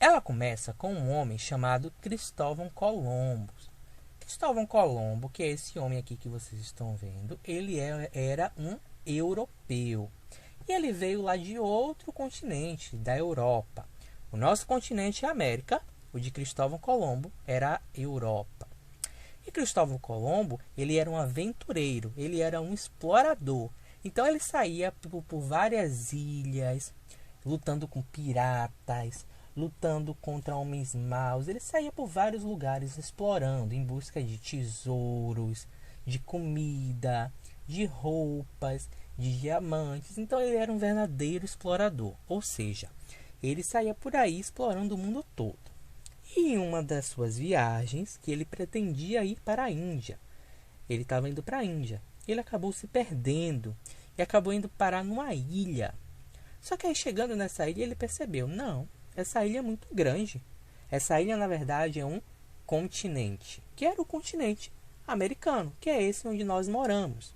Ela começa com um homem chamado Cristóvão Colombo. Cristóvão Colombo, que é esse homem aqui que vocês estão vendo, ele era um europeu. E ele veio lá de outro continente, da Europa. O nosso continente é a América, o de Cristóvão Colombo era a Europa. E Cristóvão Colombo, ele era um aventureiro, ele era um explorador. Então ele saía por várias ilhas, lutando com piratas, lutando contra homens maus. Ele saía por vários lugares explorando, em busca de tesouros, de comida, de roupas, de diamantes. Então ele era um verdadeiro explorador, ou seja, ele saía por aí explorando o mundo todo. E em uma das suas viagens, que ele pretendia ir para a Índia, ele estava indo para a Índia, ele acabou se perdendo e acabou indo parar numa ilha. Só que aí chegando nessa ilha ele percebeu, não, essa ilha é muito grande. Essa ilha na verdade é um continente, que era o continente americano, que é esse onde nós moramos.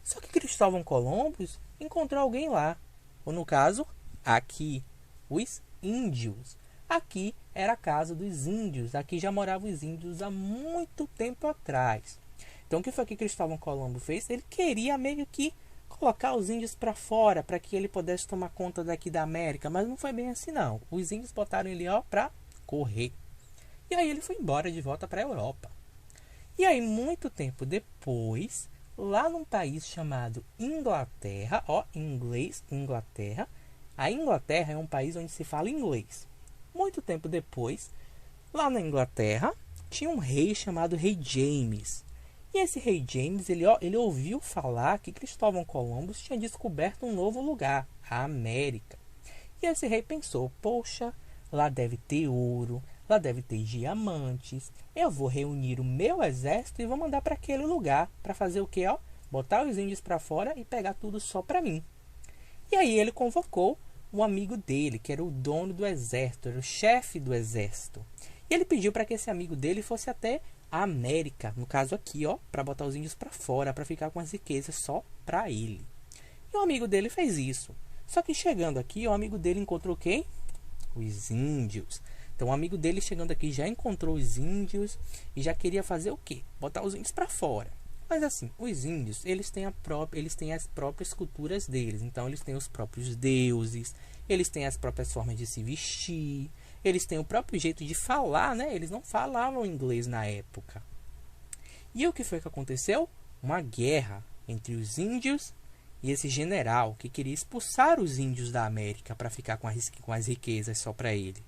Só que Cristóvão Colombo encontrou alguém lá, ou no caso, aqui, os índios. Aqui era a casa dos índios, aqui já moravam os índios há muito tempo atrás. Então o que foi que Cristóvão Colombo fez? Ele queria meio que colocar os índios para fora, para que ele pudesse tomar conta daqui da América, mas não foi bem assim não. Os índios botaram ele para correr. E aí ele foi embora de volta para a Europa. E aí muito tempo depois, lá num país chamado Inglaterra, inglês, Inglaterra. A Inglaterra é um país onde se fala inglês. Muito tempo depois, lá na Inglaterra, tinha um rei chamado Rei James. E esse Rei James, ele ouviu falar que Cristóvão Colombo tinha descoberto um novo lugar, a América. E esse rei pensou, poxa, lá deve ter ouro, lá deve ter diamantes. Eu vou reunir o meu exército e vou mandar para aquele lugar. Para fazer o quê? Botar os índios para fora e pegar tudo só para mim. E aí ele convocou um amigo dele, que era o dono do exército, era o chefe do exército. E ele pediu para que esse amigo dele fosse até a América, no caso aqui, para botar os índios para fora, para ficar com as riquezas só para ele. E o amigo dele fez isso. Só que chegando aqui, o amigo dele encontrou quem? Os índios. Então o amigo dele chegando aqui já encontrou os índios e já queria fazer o quê? Botar os índios para fora. Mas assim, os índios, eles têm as próprias culturas deles. Então eles têm os próprios deuses, eles têm as próprias formas de se vestir, eles têm o próprio jeito de falar, né? Eles não falavam inglês na época. E o que foi que aconteceu? Uma guerra entre os índios e esse general que queria expulsar os índios da América para ficar com as riquezas só para ele.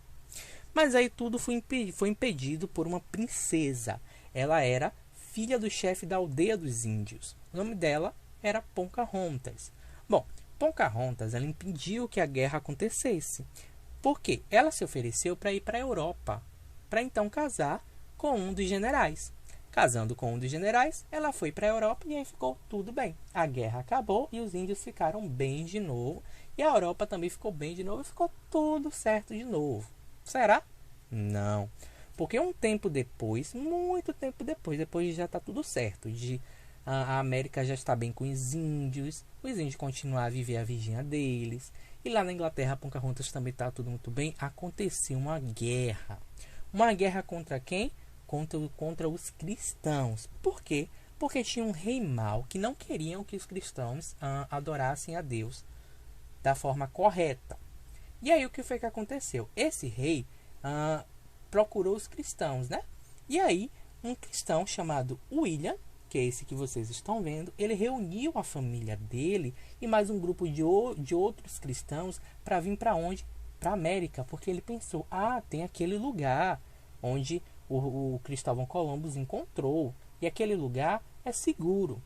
Mas aí tudo foi impedido por uma princesa. Ela era filha do chefe da aldeia dos índios. O nome dela era Pocahontas. Bom, Pocahontas ela impediu que a guerra acontecesse. Por quê? Ela se ofereceu para ir para a Europa, para então casar com um dos generais. Casando com um dos generais, ela foi para a Europa e aí ficou tudo bem. A guerra acabou e os índios ficaram bem de novo. E a Europa também ficou bem de novo e ficou tudo certo de novo. Será? Não. Porque um tempo depois, muito tempo depois de já está tudo certo, a América já está bem com os índios continuar a viver a vidinha deles, e lá na Inglaterra, Pocahontas também está tudo muito bem, aconteceu uma guerra. Uma guerra contra quem? Contra os cristãos. Por quê? Porque tinha um rei mau que não queriam que os cristãos adorassem a Deus da forma correta. E aí o que foi que aconteceu? Esse rei procurou os cristãos, né? E aí, um cristão chamado William, que é esse que vocês estão vendo, ele reuniu a família dele e mais um grupo de outros cristãos para vir para onde? Para a América, porque ele pensou, tem aquele lugar onde o Cristóvão Colombo encontrou, e aquele lugar é seguro.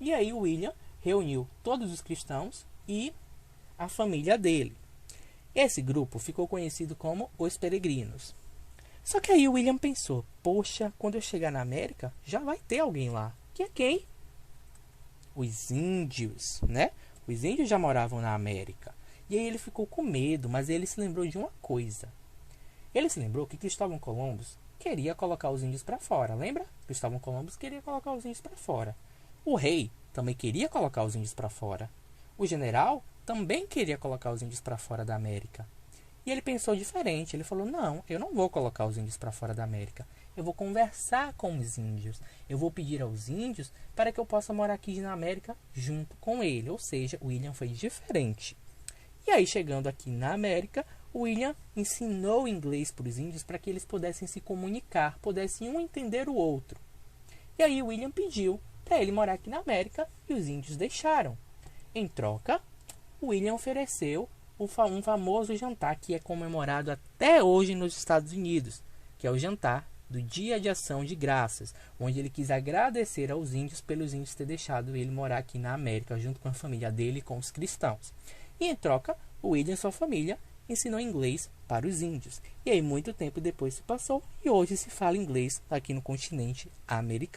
E aí o William reuniu todos os cristãos e a família dele. Esse grupo ficou conhecido como os Peregrinos. Só que aí o William pensou, poxa, quando eu chegar na América, já vai ter alguém lá. Que é quem? Os índios, né? Os índios já moravam na América. E aí ele ficou com medo, mas ele se lembrou de uma coisa. Ele se lembrou que Cristóvão Colombo queria colocar os índios para fora, lembra? Cristóvão Colombo queria colocar os índios para fora. O rei também queria colocar os índios para fora. O general também queria colocar os índios para fora da América. E ele pensou diferente. Ele falou: não, eu não vou colocar os índios para fora da América. Eu vou conversar com os índios. Eu vou pedir aos índios para que eu possa morar aqui na América junto com ele. Ou seja, William foi diferente. E aí, chegando aqui na América, William ensinou inglês para os índios para que eles pudessem se comunicar, pudessem um entender o outro. E aí William pediu para ele morar aqui na América e os índios deixaram. Em troca, William ofereceu um famoso jantar que é comemorado até hoje nos Estados Unidos, que é o jantar do Dia de Ação de Graças, onde ele quis agradecer aos índios pelos índios ter deixado ele morar aqui na América, junto com a família dele e com os cristãos. E em troca, William e sua família ensinou inglês para os índios. E aí muito tempo depois se passou e hoje se fala inglês aqui no continente americano.